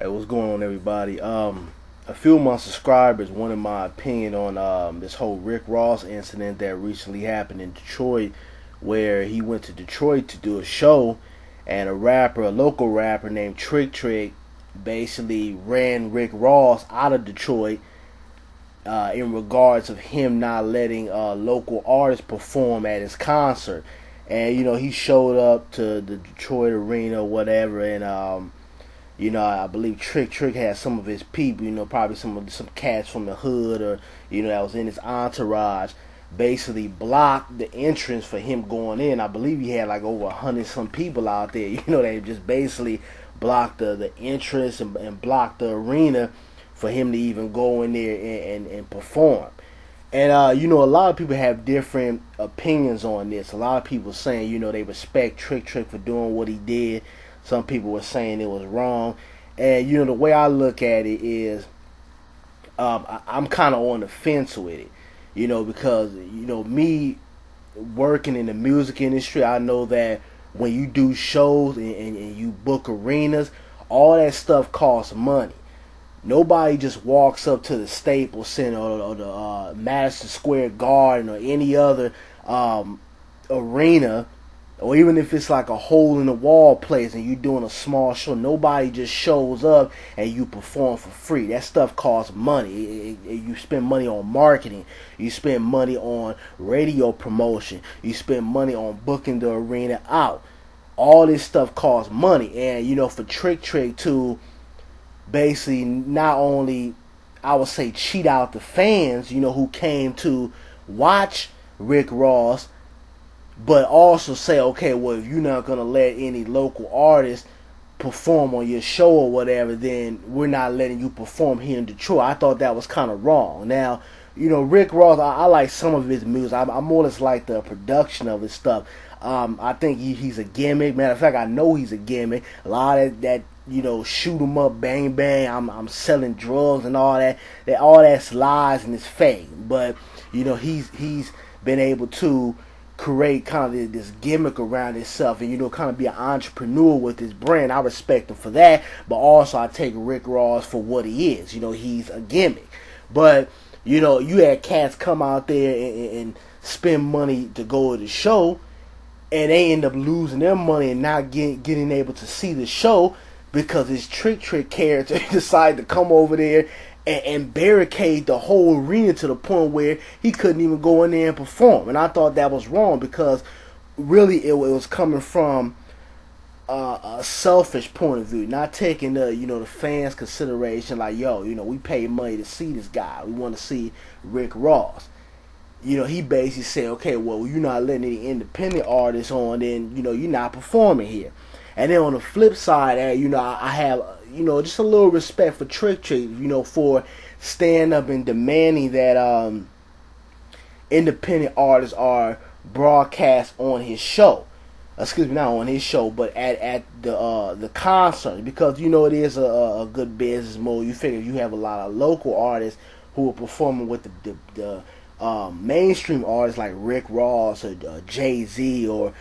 Hey, what's going on, everybody? A few of my subscribers wanted my opinion on this whole Rick Ross incident that recently happened in Detroit, where he went to Detroit to do a show, and a local rapper named Trick Trick, basically ran Rick Ross out of Detroit in regards of him not letting local artists perform at his concert. And he showed up to the Detroit arena, or whatever, and I believe Trick Trick had some of his people, probably some cats from the hood, or that was in his entourage, basically blocked the entrance for him going in. I believe he had like over 100 some people out there. They just basically blocked the entrance and blocked the arena for him to even go in there and perform. And a lot of people have different opinions on this. A lot of people saying they respect Trick Trick for doing what he did. Some people were saying it was wrong. And the way I look at it is, I'm kind of on the fence with it. Because me working in the music industry, I know that when you do shows and you book arenas, all that stuff costs money. Nobody just walks up to the Staples Center or the Madison Square Garden or any other arena, or even if it's like a hole in the wall place and you're doing a small show. Nobody just shows up and you perform for free. That stuff costs money. You spend money on marketing. You spend money on radio promotion. You spend money on booking the arena out. All this stuff costs money. And for Trick Trick to basically not only, I would say, cheat out the fans, who came to watch Rick Ross, but also say, okay, well, if you're not going to let any local artists perform on your show or whatever, then we're not letting you perform here in Detroit. I thought that was kind of wrong. Now, Rick Ross, I like some of his music. I more or less like the production of his stuff. I think he's a gimmick. Matter of fact, I know he's a gimmick. A lot of that shoot 'em up, bang bang, I'm selling drugs and all that. All that's lies and it's fake. But he's been able to create kind of this gimmick around himself, and kind of be an entrepreneur with his brand. I respect him for that, but also I take Rick Ross for what he is. He's a gimmick. But you had cats come out there and spend money to go to the show, and they end up losing their money and not getting able to see the show because his Trick Trick character decided to come over there and barricade the whole arena to the point where he couldn't even go in there and perform. And I thought that was wrong, because really it was coming from a selfish point of view, not taking the fans' consideration. Like, we paid money to see this guy. We want to see Rick Ross. He basically said, okay, well, you're not letting any independent artists on, then you're not performing here. And then on the flip side, I have just a little respect for Trick Trick, for stand up and demanding that independent artists are broadcast on his show. Excuse me, not on his show, but at the concert, because it is a good business mode. You figure you have a lot of local artists who are performing with the mainstream artists like Rick Ross or Jay-Z or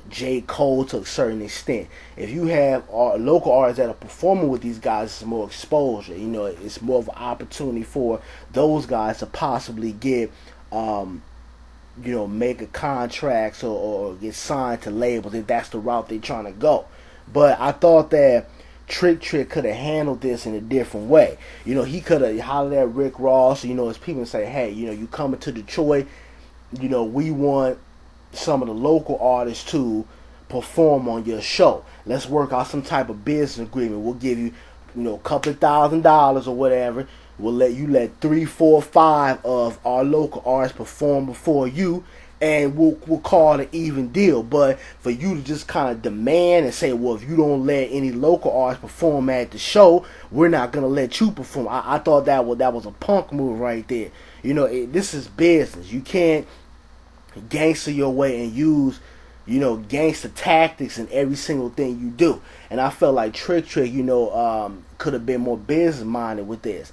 J. Cole to a certain extent. If you have local artists that are performing with these guys, it's more exposure. It's more of an opportunity for those guys to possibly get, make a contracts or get signed to labels if that's the route they're trying to go. But I thought that Trick Trick could have handled this in a different way. He could have hollered at Rick Ross, his people, and say, hey, you coming to Detroit, we want some of the local artists to perform on your show. Let's work out some type of business agreement. We'll give you, a couple of $1,000s or whatever. We'll let 3, 4, 5 of our local artists perform before you, and we'll call it an even deal. But for you to just kind of demand and say, well, if you don't let any local artists perform at the show, we're not gonna let you perform. I thought that was a punk move right there. This is business. You can't gangster your way and use gangster tactics in every single thing you do. And I felt like Trick Trick could have been more business minded with this.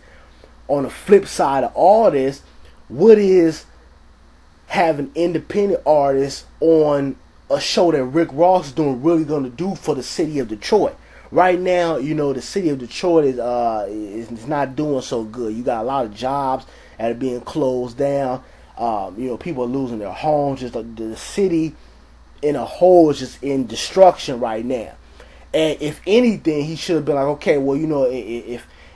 On the flip side of all this, what is having independent artists on a show that Rick Ross is doing really going to do for the city of Detroit? right now, the city of Detroit is not doing so good. You got a lot of jobs that are being closed down. People are losing their homes. Just the city in a whole is just in destruction right now. And if anything, he should have been like, okay, well,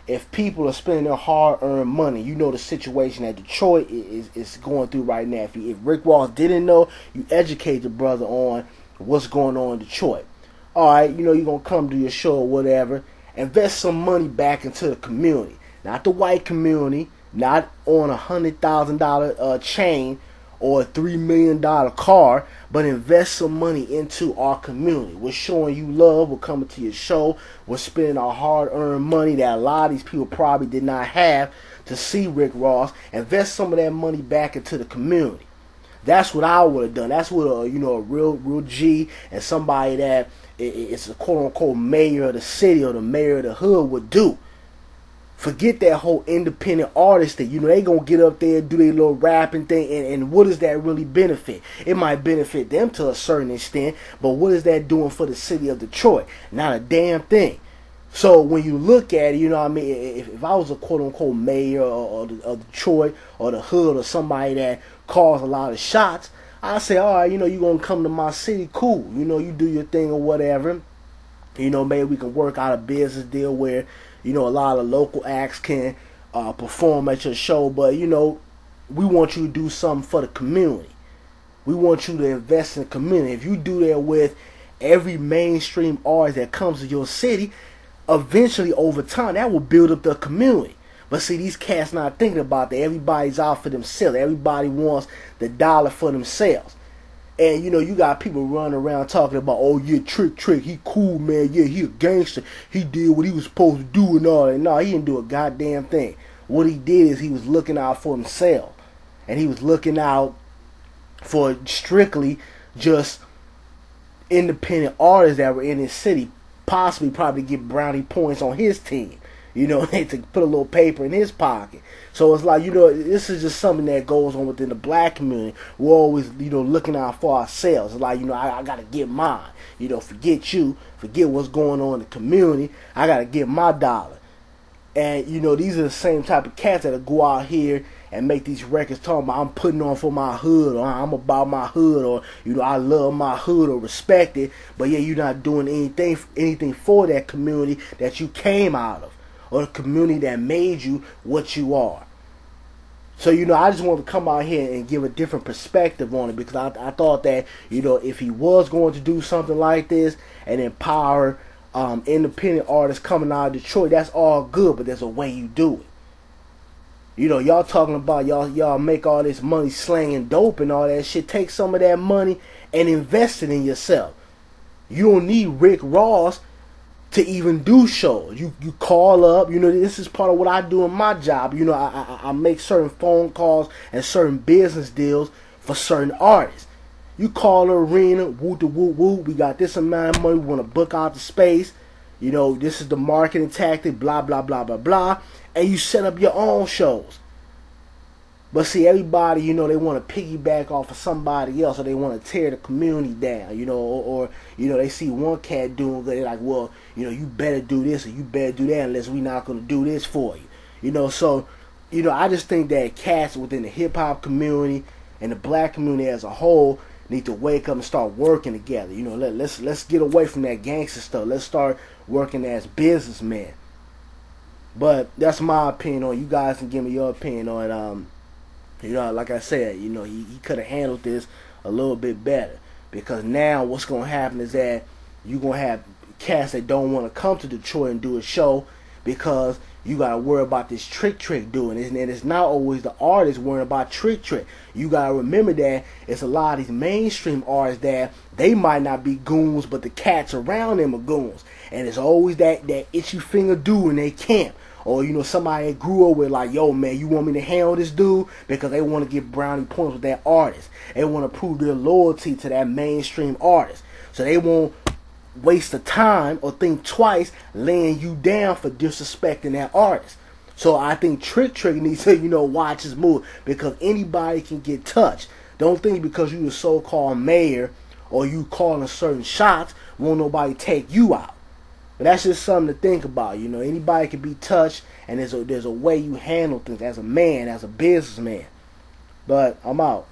if people are spending their hard-earned money, the situation that Detroit is going through right now. If Rick Ross didn't know, you educate the brother on what's going on in Detroit. All right, you're going to come to your show or whatever. Invest some money back into the community. Not the white community, not on $100,000 chain or a $3 million car, but invest some money into our community. We're showing you love. We're coming to your show. We're spending our hard-earned money that a lot of these people probably did not have to see Rick Ross. Invest some of that money back into the community. That's what I would have done. That's what a real G and somebody that is a quote-unquote mayor of the city or the mayor of the hood would do. Forget that whole independent artist thing. They gonna get up there and do their little rapping thing, and what does that really benefit? It might benefit them to a certain extent, but what is that doing for the city of Detroit? Not a damn thing. So when you look at it, if I was a quote-unquote mayor of Detroit or the hood or somebody that calls a lot of shots, I say, all right, you're gonna come to my city, cool. You do your thing or whatever. Maybe we can work out a business deal where a lot of local acts can perform at your show, but we want you to do something for the community. We want you to invest in the community. If you do that with every mainstream artist that comes to your city, eventually over time that will build up the community. But see, these cats not thinking about that. Everybody's out for themselves. Everybody wants the dollar for themselves. And you got people running around talking about, oh yeah, Trick, he cool, man, yeah, he a gangster, he did what he was supposed to do and all that. No, he didn't do a goddamn thing. What he did is he was looking out for himself. And he was looking out for strictly just independent artists that were in his city, possibly probably get brownie points on his team. To put a little paper in his pocket. So it's like, this is just something that goes on within the black community. We're always, looking out for ourselves. It's like, I got to get mine. Forget you. Forget what's going on in the community. I got to get my dollar. And, these are the same type of cats that go out here and make these records talking about, I'm putting on for my hood, or I'm about my hood, or, I love my hood, or respect it. But, yeah, you're not doing anything for that community that you came out of, or the community that made you what you are. So, I just wanted to come out here and give a different perspective on it, because I thought that, if he was going to do something like this and empower independent artists coming out of Detroit, that's all good, but there's a way you do it. Y'all talking about y'all make all this money slanging dope and all that shit. Take some of that money and invest it in yourself. You don't need Rick Ross to even do shows. You call up, this is part of what I do in my job. I make certain phone calls and certain business deals for certain artists. You call the arena, whoop the whoop whoop, we got this amount of money, we want to book out the space, this is the marketing tactic, blah blah blah blah blah, and you set up your own shows. But see, everybody, they want to piggyback off of somebody else, or they want to tear the community down, or they see one cat doing good, they're like, well, you better do this or you better do that unless we not going to do this for you. So, I just think that cats within the hip-hop community and the black community as a whole need to wake up and start working together. Let's get away from that gangster stuff. Let's start working as businessmen. But that's my opinion on it. You guys can give me your opinion on it. Like I said, he could have handled this a little bit better. Because now what's going to happen is that you're going to have cats that don't want to come to Detroit and do a show because you got to worry about this Trick doing it. And it's not always the artist worrying about Trick. You got to remember that it's a lot of these mainstream artists that they might not be goons, but the cats around them are goons. And it's always that itchy finger dude in their camp. Or, somebody that grew up with like, yo, man, you want me to handle this dude? Because they want to get brownie points with that artist. They want to prove their loyalty to that mainstream artist. So they won't waste the time or think twice laying you down for disrespecting that artist. So I think Trick needs to, watch his move. Because anybody can get touched. Don't think because you the so-called mayor or you calling certain shots, won't nobody take you out. But that's just something to think about. You know, anybody can be touched, and there's a way you handle things as a man, as a businessman. But I'm out.